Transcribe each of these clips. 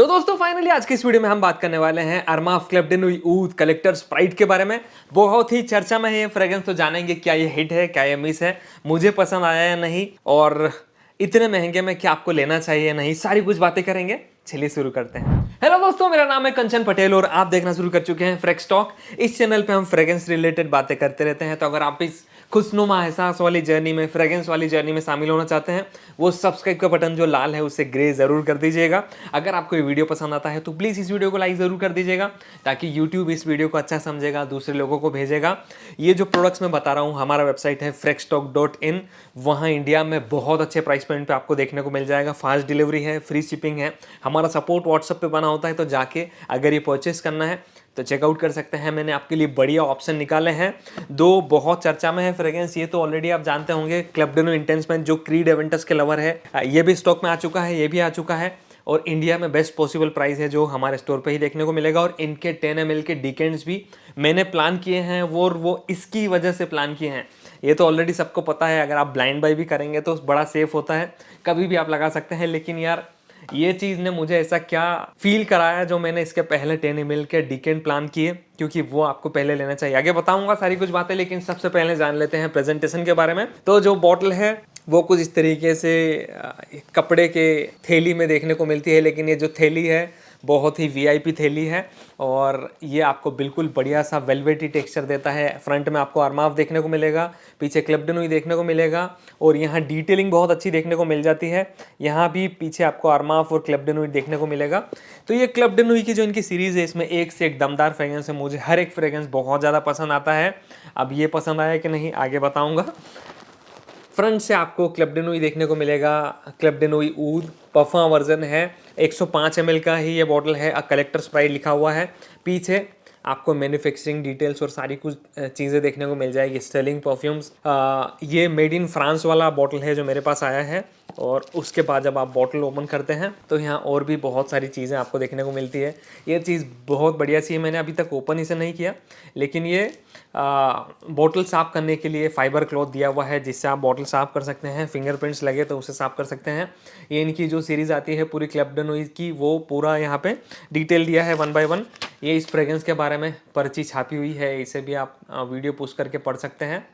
तो दोस्तों फाइनली आज की इस वीडियो में हम बात करने वाले हैं Armaf Club de Nuit Oud Collector Sprite के बारे में। बहुत ही चर्चा में है ये फ्रेग्रेंस, तो जानेंगे क्या ये हिट है, क्या ये मिस है, मुझे पसंद आया या नहीं, और इतने महंगे में क्या आपको लेना चाहिए या नहीं, सारी कुछ बातें करेंगे। चलिए शुरू करते हैं। हेलो दोस्तों, मेरा नाम है कंचन पटेल और आप देखना शुरू कर चुके हैं फ्रेग्रेंस टॉक। इस चैनल पे हम फ्रेग्रेंस रिलेटेड बातें करते रहते हैं, तो अगर आप इस खुशनुमा एहसास वाली जर्नी में, फ्रेग्रेंस वाली जर्नी में शामिल होना चाहते हैं, वो सब्सक्राइब का बटन जो लाल है उससे ग्रे जरूर कर दीजिएगा। अगर आपको ये वीडियो पसंद आता है तो प्लीज़ इस वीडियो को लाइक ज़रूर कर दीजिएगा, ताकि यूट्यूब इस वीडियो को अच्छा समझेगा, दूसरे लोगों को भेजेगा। ये जो प्रोडक्ट्स मैं बता रहा हूँ, हमारा वेबसाइट है frexstock.in। वहाँ इंडिया में बहुत अच्छे प्राइस पॉइंट पे आपको देखने को मिल जाएगा। फास्ट डिलीवरी है, फ्री शिपिंग है, हमारा सपोर्ट व्हाट्सएप पे बना होता है, तो जाके अगर ये परचेस करना है तो चेकआउट कर सकते हैं। मैंने आपके लिए बढ़िया ऑप्शन निकाले हैं। दो बहुत चर्चा में है फ्रेग्रेंस, ये तो ऑलरेडी आप जानते होंगे, क्लब डे नुई इंटेंस मैन जो क्रीड एवेंटस के लवर है, ये भी स्टॉक में आ चुका है, ये भी आ चुका है, और इंडिया में बेस्ट पॉसिबल प्राइस है जो हमारे स्टोर पे ही देखने को मिलेगा। और इनके 10 ml के डिकेंड्स भी मैंने प्लान किए हैं, वो इसकी वजह से प्लान किए हैं। ये तो ऑलरेडी सबको पता है, अगर आप ब्लाइंड बाई भी करेंगे तो बड़ा सेफ होता है, कभी भी आप लगा सकते हैं। लेकिन यार ये चीज़ ने मुझे ऐसा क्या फील कराया जो मैंने इसके पहले 10 ml के डिकेंड प्लान किए, क्योंकि वो आपको पहले लेना चाहिए। आगे बताऊंगा सारी कुछ बातें, लेकिन सबसे पहले जान लेते हैं प्रेजेंटेशन के बारे में। तो जो बॉटल है वो कुछ इस तरीके से कपड़े के थैली में देखने को मिलती है, लेकिन ये जो थैली है बहुत ही वीआईपी थैली है, और ये आपको बिल्कुल बढ़िया सा वेलवेटी टेक्सचर देता है। फ्रंट में आपको अरमाफ देखने को मिलेगा, पीछे क्लब डे नुई देखने को मिलेगा, और यहाँ डिटेलिंग बहुत अच्छी देखने को मिल जाती है। यहाँ भी पीछे आपको अरमाफ और क्लब डे नुई देखने को मिलेगा। तो ये क्लब डे नुई की जो इनकी सीरीज़ है, इसमें एक से एक दमदार फ्रेग्रेंस है। मुझे हर एक फ्रेग्रेंस बहुत ज़्यादा पसंद आता है। अब ये पसंद आया कि नहीं आगे बताऊँगा। फ्रंट से आपको क्लब डे नुई देखने को मिलेगा, club de Nuit ऊद puffer version है, 105 ml का ही ये बॉटल है, कलेक्टर स्प्राइट लिखा हुआ है। पीछे आपको मैन्युफैक्चरिंग डिटेल्स और सारी कुछ चीज़ें देखने को मिल जाएगी। स्टेलिंग परफ्यूम्स, ये मेड इन फ्रांस वाला बॉटल है जो मेरे पास आया है। और उसके बाद जब आप बॉटल ओपन करते हैं तो यहाँ और भी बहुत सारी चीज़ें आपको देखने को मिलती है। ये चीज़ बहुत बढ़िया सी है, मैंने अभी तक ओपन इसे नहीं किया, लेकिन ये बॉटल साफ़ करने के लिए फाइबर क्लॉथ दिया हुआ है, जिससे आप बॉटल साफ़ कर सकते हैं। फिंगरप्रिंट्स लगे तो उसे साफ़ कर सकते हैं। ये इनकी जो सीरीज़ आती है पूरी क्लब डे नुई की, वो पूरा यहाँ पे डिटेल दिया है 1 by 1। ये इस फ्रेग्रेंस के बारे में पर्ची छापी हुई है, इसे भी आप वीडियो पुश करके पढ़ सकते हैं।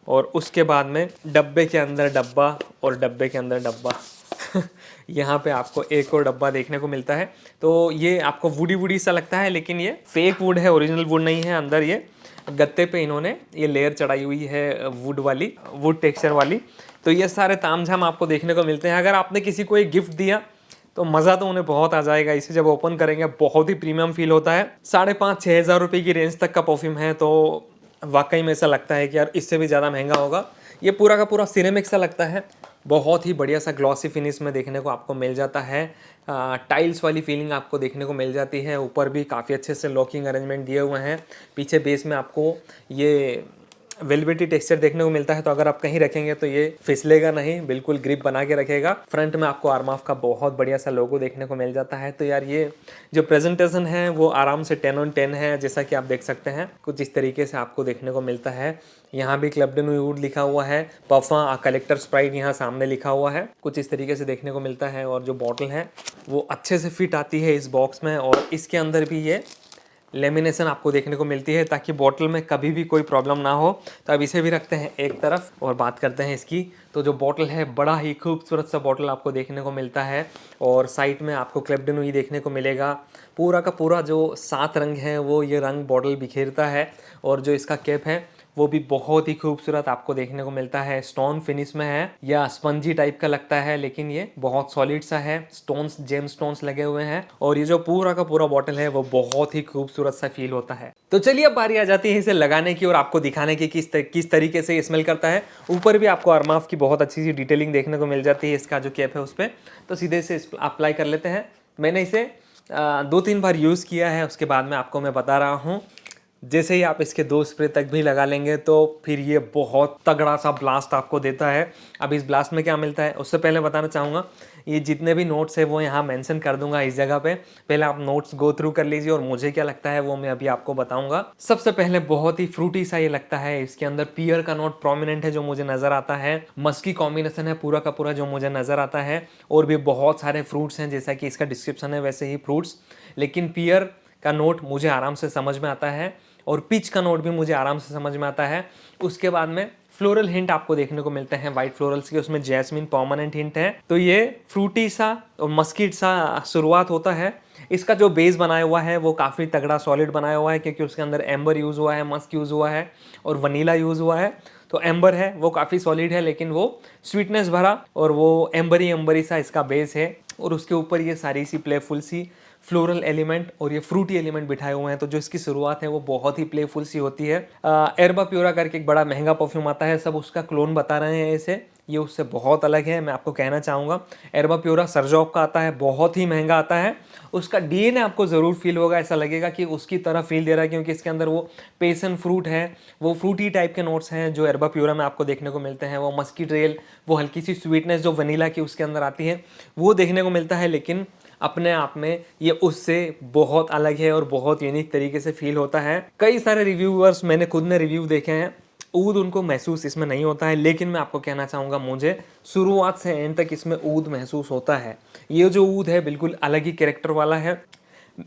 और उसके बाद में डब्बे के अंदर डब्बा और डब्बे के अंदर डब्बा यहाँ पे आपको एक और डब्बा देखने को मिलता है। तो ये आपको वुडी वुडी सा लगता है, लेकिन ये फेक वुड है, ओरिजिनल वुड नहीं है। अंदर ये गत्ते पे इन्होंने ये लेयर चढ़ाई हुई है वुड वाली, वुड टेक्सचर वाली। तो ये सारे तामझाम आपको देखने को मिलते हैं। अगर आपने किसी को एक गिफ्ट दिया तो मज़ा तो उन्हें बहुत आ जाएगा। इसे जब ओपन करेंगे बहुत ही प्रीमियम फील होता है। 5,500-6 हज़ार रुपये की रेंज तक का परफ्यूम है, तो वाकई में ऐसा लगता है कि यार इससे भी ज़्यादा महंगा होगा। ये पूरा का पूरा सिरेमिक सा लगता है, बहुत ही बढ़िया सा ग्लॉसी फिनिश में देखने को आपको मिल जाता है। टाइल्स वाली फीलिंग आपको देखने को मिल जाती है। ऊपर भी काफ़ी अच्छे से लॉकिंग अरेंजमेंट दिए हुए हैं। पीछे बेस में आपको ये वेलवेटी टेक्सचर देखने को मिलता है, तो अगर आप कहीं रखेंगे तो ये फिसलेगा नहीं, बिल्कुल ग्रिप बना के रखेगा। फ्रंट में आपको अरमाफ का बहुत बढ़िया सा लोगो देखने को मिल जाता है। तो यार ये जो प्रेजेंटेशन है वो आराम से 10 on 10 है, जैसा कि आप देख सकते हैं। कुछ इस तरीके से आपको देखने को मिलता है। यहाँ भी क्लब डे नुई ऊद लिखा हुआ है, पफा कलेक्टर स्प्राइट यहाँ सामने लिखा हुआ है, कुछ इस तरीके से देखने को मिलता है। और जो बॉटल है वो अच्छे से फिट आती है इस बॉक्स में, और इसके अंदर भी ये लेमिनेशन आपको देखने को मिलती है, ताकि बॉटल में कभी भी कोई प्रॉब्लम ना हो। तो अब इसे भी रखते हैं एक तरफ और बात करते हैं इसकी। तो जो बॉटल है बड़ा ही खूबसूरत सा बॉटल आपको देखने को मिलता है, और साइड में आपको क्लब डे नुई देखने को मिलेगा। पूरा का पूरा जो 7 रंग है वो ये रंग बॉटल बिखेरता है, और जो इसका कैप है वो भी बहुत ही खूबसूरत आपको देखने को मिलता है। स्टोन फिनिश में है या स्पंजी टाइप का लगता है, लेकिन ये बहुत सॉलिड सा है। स्टोन्स, जेम स्टोन्स लगे हुए हैं, और ये जो पूरा का पूरा बॉटल है वो बहुत ही खूबसूरत सा फील होता है। तो चलिए अब बारी आ जाती है इसे लगाने की और आपको दिखाने की किस तरीके से ये स्मेल करता है। ऊपर भी आपको अरमाफ की बहुत अच्छी सी डिटेलिंग देखने को मिल जाती है, इसका जो कैप है उस पर। तो सीधे से अप्लाई कर लेते हैं। मैंने इसे 2-3 बार यूज़ किया है, उसके बाद में आपको मैं बता रहा हूँ। जैसे ही आप इसके 2 स्प्रे तक भी लगा लेंगे तो फिर ये बहुत तगड़ा सा ब्लास्ट आपको देता है। अब इस ब्लास्ट में क्या मिलता है उससे पहले बताना चाहूँगा, ये जितने भी नोट्स है वो यहाँ मेंशन कर दूंगा इस जगह पे। पहले आप नोट्स गो थ्रू कर लीजिए और मुझे क्या लगता है वो मैं अभी आपको बताऊंगा। सबसे पहले बहुत ही फ्रूटी सा ये लगता है, इसके अंदर पियर का नोट प्रोमिनेंट है जो मुझे नजर आता है, मस्की कॉम्बिनेशन है पूरा का पूरा जो मुझे नजर आता है, और भी बहुत सारे फ्रूट्स हैं जैसा कि इसका डिस्क्रिप्शन है वैसे ही फ्रूट्स, लेकिन पियर का नोट मुझे आराम से समझ में आता है और पीच का नोट भी मुझे आराम से समझ में आता है। उसके बाद में फ्लोरल हिंट आपको देखने को मिलते हैं वाइट फ्लोरल्स के, उसमें जैस्मिन परमानेंट हिंट है। तो ये फ्रूटी सा और मस्किट सा शुरुआत होता है। इसका जो बेस बनाया हुआ है वो काफ़ी तगड़ा सॉलिड बनाया हुआ है क्योंकि उसके अंदर एम्बर यूज़ हुआ है, मस्क यूज़ हुआ है और वनीला यूज़ हुआ है। तो एम्बर है वो काफ़ी सॉलिड है लेकिन वो स्वीटनेस भरा और वो एम्बरी सा इसका बेस है, और उसके ऊपर ये सारी सी प्लेफुल सी फ्लोरल एलिमेंट और ये फ्रूटी एलिमेंट बिठाए हुए हैं। तो जो इसकी शुरुआत है वो बहुत ही प्लेफुल सी होती है। एरबा प्यूरा करके एक बड़ा महंगा परफ्यूम आता है, सब उसका क्लोन बता रहे हैं इसे, ये उससे बहुत अलग है। मैं आपको कहना चाहूँगा एरबा प्यूरा सरजॉक का आता है, बहुत ही महंगा आता है। उसका डीएनए आपको ज़रूर फील होगा, ऐसा लगेगा कि उसकी तरह फील दे रहा है क्योंकि इसके अंदर वो पेसन फ्रूट है, वो फ्रूटी टाइप के नोट्स हैं जो एरबा प्यूरा में आपको देखने को मिलते हैं। वो मस्की ट्रेल, वो हल्की सी स्वीटनेस जो वनीला की उसके अंदर आती है वो देखने को मिलता है, लेकिन अपने आप में ये उससे बहुत अलग है और बहुत यूनिक तरीके से फील होता है। कई सारे रिव्यूअर्स, मैंने खुद ने रिव्यू देखे हैं, ऊद उनको महसूस इसमें नहीं होता है, लेकिन मैं आपको कहना चाहूँगा मुझे शुरुआत से एंड तक इसमें ऊद महसूस होता है। ये जो ऊद है बिल्कुल अलग ही कैरेक्टर वाला है,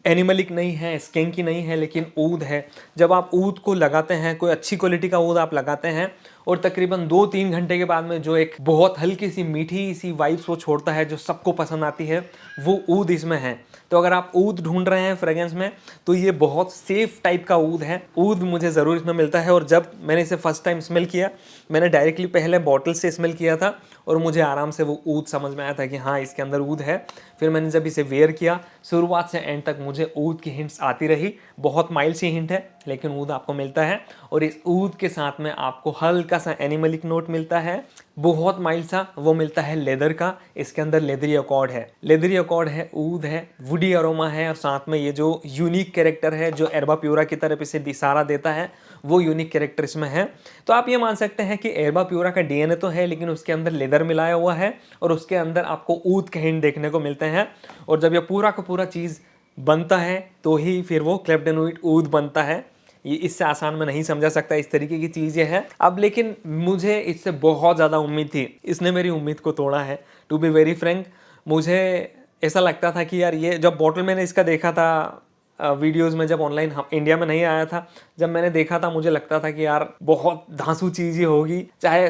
एनिमलिक नहीं है, स्कैंकी नहीं है, लेकिन ऊद है। जब आप ऊद को लगाते हैं, कोई अच्छी क्वालिटी का ऊद आप लगाते हैं और तकरीबन 2-3 घंटे के बाद में जो एक बहुत हल्की सी मीठी सी वाइब्स वो छोड़ता है जो सबको पसंद आती है, वो ऊद इसमें है। तो अगर आप ऊद ढूंढ रहे हैं फ्रेग्रेंस में तो ये बहुत सेफ टाइप का ऊद है। ऊद मुझे ज़रूर इसमें मिलता है, और जब मैंने इसे फर्स्ट टाइम स्मेल किया, मैंने डायरेक्टली पहले बॉटल से स्मेल किया था और मुझे आराम से वो ऊद समझ में आया था कि हाँ इसके अंदर ऊद है। फिर मैंने जब इसे वेयर किया, शुरुआत से एंड तक मुझे ऊद की हिंट्स आती रही। बहुत माइल्ड सी हिंट है लेकिन ऊद आपको मिलता है, और इस ऊद के साथ में आपको हल्का सा एनिमलिक नोट मिलता है, बहुत माइल्ड सा, वो मिलता है लेदर का। इसके अंदर लेदरी अकॉर्ड है, लेदरी अकॉर्ड है, ऊद है, वुडी अरोमा है, और साथ में ये जो यूनिक कैरेक्टर है जो एरबा प्यूरा की तरफ इसे इशारा देता है वो यूनिक कैरेक्टर इसमें है। तो आप ये मान सकते हैं कि एरबा प्यूरा का डीएनए तो है लेकिन उसके अंदर लेदर मिलाया हुआ है और उसके अंदर आपको ऊद के हिंट देखने को मिलते हैं। और जब ये पूरा का पूरा चीज़ बनता है तो ही फिर वो क्लेफ्टोनोइड ऊद बनता है। ये इससे आसान में नहीं समझा सकता, इस तरीके की चीज़ ये है। अब लेकिन मुझे इससे बहुत ज़्यादा उम्मीद थी, इसने मेरी उम्मीद को तोड़ा है। टू बी वेरी फ्रैंक, मुझे ऐसा लगता था कि यार ये जब बॉटल मैंने इसका देखा था वीडियोस में, जब ऑनलाइन इंडिया में नहीं आया था, जब मैंने देखा था मुझे लगता था कि यार बहुत धांसू चीज़ ही होगी, चाहे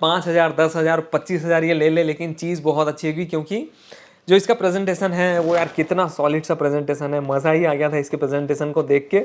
5,000 10,000 25,000 ये ले ले, लेकिन चीज़ बहुत अच्छी होगी क्योंकि जो इसका प्रेजेंटेशन है वो यार कितना सॉलिड सा प्रेजेंटेशन है, मज़ा ही आ गया था इसके प्रेजेंटेशन को देख के।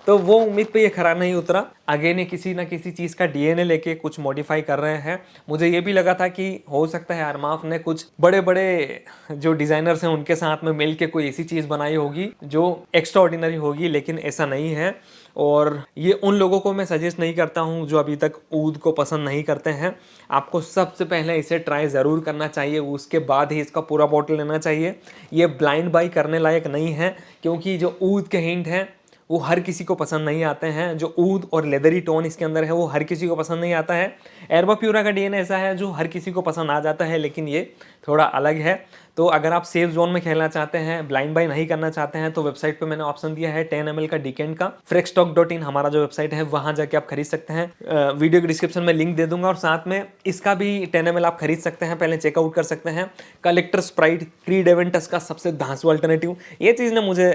तो वो उम्मीद पे ये खरा नहीं उतरा। आगे ने किसी ना किसी चीज़ का डीएनए लेके कुछ मॉडिफाई कर रहे हैं। मुझे ये भी लगा था कि हो सकता है अरमाफ ने कुछ बड़े बड़े जो डिज़ाइनर्स हैं उनके साथ में मिल के कोई ऐसी चीज़ बनाई होगी जो एक्स्ट्रा ऑर्डिनरी होगी, लेकिन ऐसा नहीं है। और ये उन लोगों को मैं सजेस्ट नहीं करता हूँ जो अभी तक ऊद को पसंद नहीं करते हैं। आपको सबसे पहले इसे ट्राई ज़रूर करना चाहिए, उसके बाद ही इसका पूरा बॉटल लेना चाहिए। ये ब्लाइंड बाई करने लायक नहीं है क्योंकि जो ऊद के हिंट हैं वो हर किसी को पसंद नहीं आते हैं। जो ऊद और लेदरी टोन इसके अंदर है वो हर किसी को पसंद नहीं आता है। एरबा प्यूरा का डीएनए ऐसा है जो हर किसी को पसंद आ जाता है, लेकिन ये थोड़ा अलग है। तो अगर आप सेफ जोन में खेलना चाहते हैं, ब्लाइंड बाई नहीं करना चाहते हैं, तो वेबसाइट पे मैंने ऑप्शन दिया है 10 ml का डिकेंट का, फ्रेक्सटॉक.in हमारा जो वेबसाइट है, वहां जाके आप खरीद सकते हैं। वीडियो के डिस्क्रिप्शन में लिंक दे दूंगा और साथ में इसका भी 10 ml आप खरीद सकते हैं, पहले चेकआउट कर सकते हैं। कलेक्टर स्प्राइट क्रीड एवेंटस का सबसे धांसू अल्टरनेटिव, ये चीज़ ने मुझे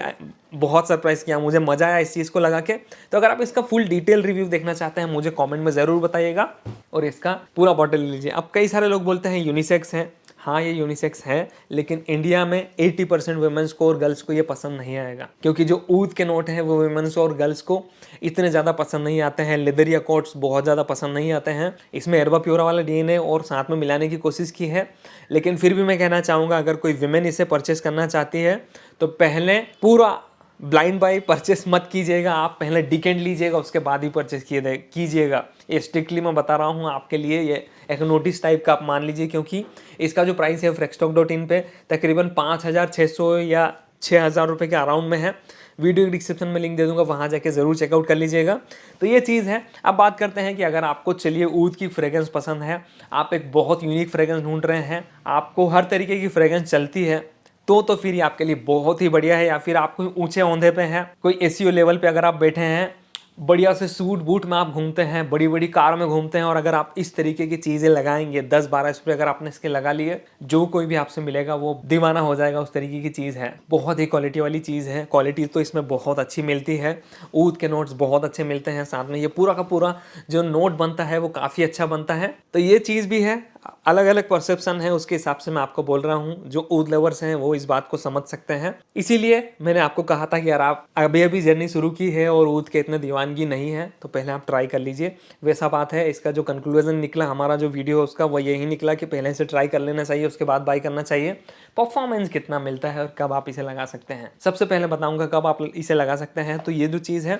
बहुत सरप्राइज किया, मुझे मजा आया इस चीज़ को लगा के। तो अगर आप इसका फुल डिटेल रिव्यू देखना चाहते हैं मुझे कमेंट में ज़रूर बताइएगा और इसका पूरा बॉटल ले लीजिए। अब कई सारे लोग बोलते हैं यूनिसेक्स है, हाँ ये यूनिसेक्स है, लेकिन इंडिया में 80% वुमेन्स को और गर्ल्स को ये पसंद नहीं आएगा क्योंकि जो ऊद के नोट हैं वो वुमेन्स और गर्ल्स को इतने ज़्यादा पसंद नहीं आते हैं। लेदरी अकॉर्ड्स बहुत ज़्यादा पसंद नहीं आते हैं। इसमें एरबा प्यूरा वाला डीएनए और साथ में मिलाने की कोशिश की है, लेकिन फिर भी मैं कहना चाहूँगा अगर कोई वुमेन इसे परचेस करना चाहती है तो पहले पूरा ब्लाइंड बाई परचेस मत कीजिएगा, आप पहले डिकेंट लीजिएगा उसके बाद ही परचेस कीजिएगा। ये स्ट्रिक्टली मैं बता रहा हूँ आपके लिए, ये एक नोटिस टाइप का आप मान लीजिए क्योंकि इसका जो प्राइस है फ्रेक्सटॉक.in पे तकरीबन 5,600 या 6,000 रुपये के अराउंड में है, वीडियो डिस्क्रिप्शन में लिंक दे दूंगा, वहाँ जाके ज़रूर चेकआउट कर लीजिएगा। तो ये चीज़ है। अब बात करते हैं कि अगर आपको चलिए ऊद की फ्रेग्रेंस पसंद है, आप एक बहुत यूनिक फ्रेग्रेंस ढूंढ रहे हैं, आपको हर तरीके की फ्रेग्रेंस चलती है, तो फिर ये आपके लिए बहुत ही बढ़िया है। या फिर आप कोई ऊंचे ओंधे पे हैं, कोई एसीओ लेवल पे अगर आप बैठे हैं, बढ़िया से सूट बूट में आप घूमते हैं, बड़ी बड़ी कार में घूमते हैं, और अगर आप इस तरीके की चीज़ें लगाएंगे, 10-12 स्प्रे अगर आपने इसके लगा लिए, जो कोई भी आपसे मिलेगा वो दीवाना हो जाएगा। उस तरीके की चीज़ है, बहुत ही क्वालिटी वाली चीज़ है। क्वालिटी तो इसमें बहुत अच्छी मिलती है, ऊद के नोट्स बहुत अच्छे मिलते हैं, साथ में ये पूरा का पूरा जो नोट बनता है वो काफ़ी अच्छा बनता है। तो ये चीज़ भी है, अलग अलग परसेप्शन है, उसके हिसाब से मैं आपको बोल रहा हूँ। जो ऊद लवर्स हैं वो इस बात को समझ सकते हैं। इसीलिए मैंने आपको कहा था कि यार आप अभी जर्नी शुरू की है और ऊद के इतने दीवानगी नहीं है, तो पहले आप ट्राई कर लीजिए। वैसा बात है, इसका जो कंक्लूजन निकला, हमारा जो वीडियो है उसका, वो यही निकला कि पहले से ट्राई कर लेना चाहिए, उसके बाद बाई करना चाहिए। परफॉर्मेंस कितना मिलता है और कब आप इसे लगा सकते हैं, सबसे पहले बताऊंगा कब आप इसे लगा सकते हैं। तो ये जो चीज़ है,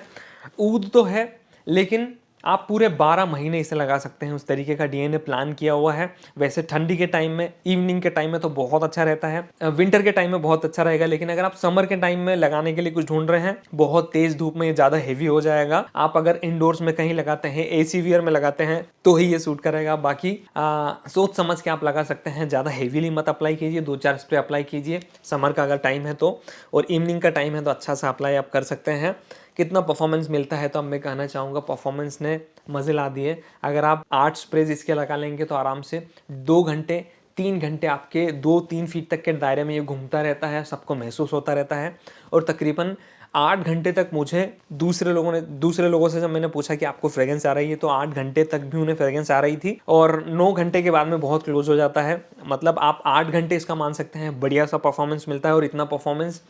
ऊद तो है, लेकिन आप पूरे 12 महीने इसे लगा सकते हैं, उस तरीके का डीएनए प्लान किया हुआ है। वैसे ठंडी के टाइम में, इवनिंग के टाइम में तो बहुत अच्छा रहता है, विंटर के टाइम में बहुत अच्छा रहेगा, लेकिन अगर आप समर के टाइम में लगाने के लिए कुछ ढूंढ रहे हैं, बहुत तेज धूप में ये ज़्यादा हेवी हो जाएगा। आप अगर इंडोर्स में कहीं लगाते हैं, एसी वियर में लगाते हैं, तो ही ये सूट करेगा। बाकी सोच समझ के आप लगा सकते हैं, ज़्यादा हेवीली मत अप्लाई कीजिए, 2-4 स्प्रे अप्लाई कीजिए समर का अगर टाइम है तो, और इवनिंग का टाइम है तो अच्छा सा अप्लाई आप कर सकते हैं। कितना परफॉर्मेंस मिलता है, तो अब मैं कहना चाहूँगा परफॉर्मेंस ने मज़े ला दिए। अगर आप 8 स्प्रेज इसके लगा लेंगे तो आराम से 2 घंटे 3 घंटे आपके 2-3 फीट तक के दायरे में ये घूमता रहता है, सबको महसूस होता रहता है। और तकरीबन 8 घंटे तक मुझे दूसरे लोगों से जब मैंने पूछा कि आपको फ्रेग्रेंस आ रही है, तो 8 घंटे तक भी उन्हें फ्रेग्रेंस आ रही थी, और 9 घंटे के बाद में बहुत क्लोज हो जाता है। मतलब आप 8 घंटे इसका मान सकते हैं, बढ़िया सा परफॉर्मेंस मिलता है। और इतना परफॉर्मेंस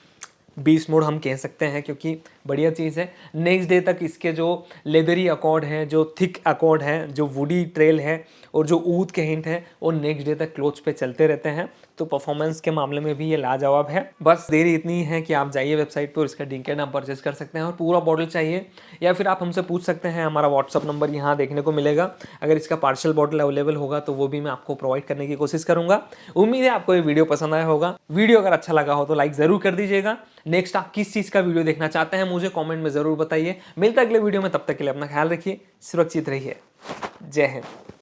बीस्ट मोड हम कह सकते हैं, क्योंकि बढ़िया चीज़ है। नेक्स्ट डे तक इसके जो लेदरी अकॉर्ड है, जो थिक अकॉर्ड है, जो वुडी ट्रेल है, और जो ऊद के हिंट है, वो नेक्स्ट डे तक क्लोथ्स पे चलते रहते हैं। तो परफॉर्मेंस के मामले में भी ये लाजवाब है। बस देरी इतनी है कि आप जाइए वेबसाइट पर, इसका डिंकेट आप परचेज कर सकते हैं, और पूरा बॉटल चाहिए या फिर आप हमसे पूछ सकते हैं। हमारा व्हाट्सअप नंबर यहाँ देखने को मिलेगा। अगर इसका पार्शियल बॉटल अवेलेबल होगा तो वो भी मैं आपको प्रोवाइड करने की कोशिश करूंगा। उम्मीद है आपको ये वीडियो पसंद आया होगा। वीडियो अगर अच्छा लगा हो तो लाइक ज़रूर कर दीजिएगा। नेक्स्ट आप किस चीज़ का वीडियो देखना चाहते हैं मुझे कमेंट में ज़रूर बताइए। मिलता है अगले वीडियो में, तब तक के लिए अपना ख्याल रखिए, सुरक्षित रहिए। जय हिंद।